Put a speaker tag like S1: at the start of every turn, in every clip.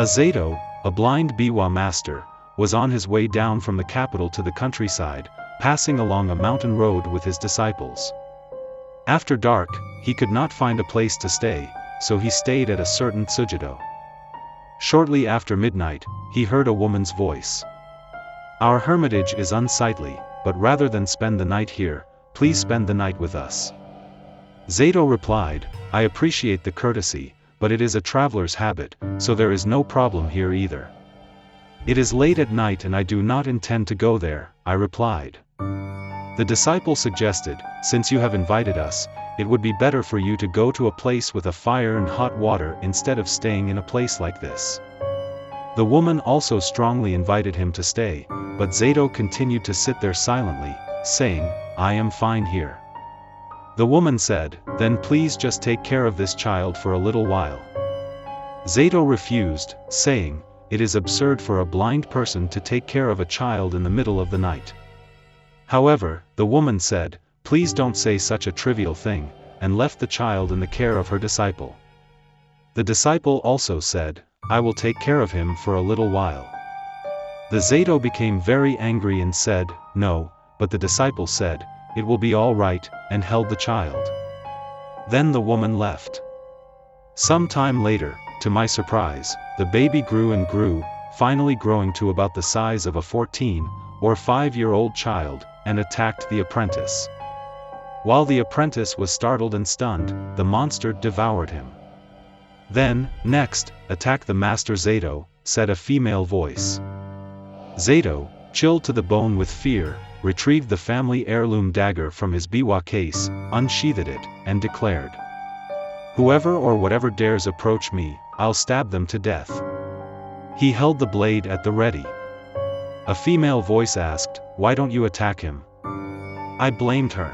S1: Zato, a blind biwa master, was on his way down from the capital to the countryside, passing along a mountain road with his disciples. After dark, he could not find a place to stay, so he stayed at a certain tsujido. Shortly after midnight, he heard a woman's voice. "Our hermitage is unsightly, but rather than spend the night here, please spend the night with us." Zato replied, "I appreciate the courtesy, but it is a traveler's habit, so there is no problem here either." "It is late at night and I do not intend to go there," I replied. The disciple suggested, "Since you have invited us, it would be better for you to go to a place with a fire and hot water instead of staying in a place like this." The woman also strongly invited him to stay, but Zato continued to sit there silently, saying, "I am fine here." The woman said, "Then please just take care of this child for a little while." Zato refused, saying, "It is absurd for a blind person to take care of a child in the middle of the night." However, the woman said, "Please don't say such a trivial thing," and left the child in the care of her disciple. The disciple also said, "I will take care of him for a little while." The Zato became very angry and said, "No," but the disciple said, "It will be all right," and held the child. Then the woman left. Some time later, to my surprise, the baby grew and grew, finally growing to about the size of a 14 or 5-year-old child, and attacked the apprentice. While the apprentice was startled and stunned, the monster devoured him. Then, next, attack the master Zato, said a female voice. Zato, chilled to the bone with fear, retrieved the family heirloom dagger from his biwa case, unsheathed it, and declared, "Whoever or whatever dares approach me, I'll stab them to death." He held the blade at the ready. A female voice asked, "Why don't you attack him?" I blamed her.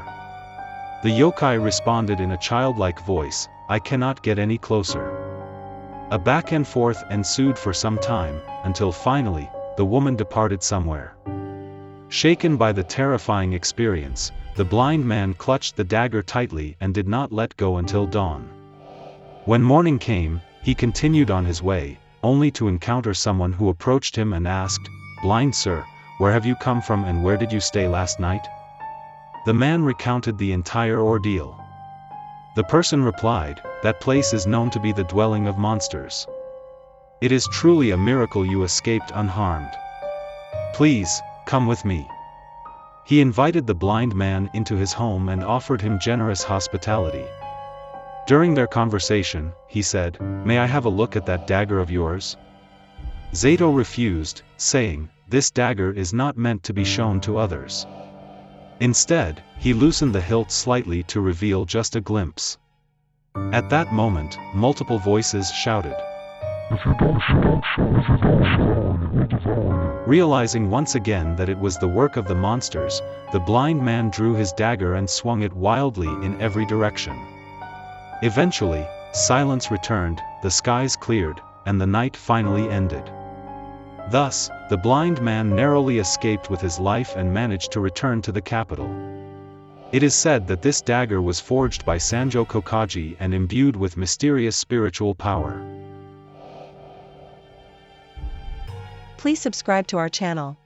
S1: The yokai responded in a childlike voice, "I cannot get any closer." A back and forth ensued for some time, until finally, the woman departed somewhere. Shaken by the terrifying experience, the blind man clutched the dagger tightly and did not let go until dawn. When morning came, he continued on his way, only to encounter someone who approached him and asked, "Blind sir, where have you come from and where did you stay last night?" The man recounted the entire ordeal. The person replied, "That place is known to be the dwelling of monsters. It is truly a miracle you escaped unharmed. Please, come with me." He invited the blind man into his home and offered him generous hospitality. During their conversation, he said, "May I have a look at that dagger of yours?" Zato refused, saying, "This dagger is not meant to be shown to others." Instead, he loosened the hilt slightly to reveal just a glimpse. At that moment, multiple voices shouted, "If you don't show, if you don't show, it will devour you." Realizing once again that it was the work of the monsters, the blind man drew his dagger and swung it wildly in every direction. Eventually, silence returned, the skies cleared, and the night finally ended. Thus, the blind man narrowly escaped with his life and managed to return to the capital. It is said that this dagger was forged by Sanjo Kokaji and imbued with mysterious spiritual power.
S2: Please subscribe to our channel.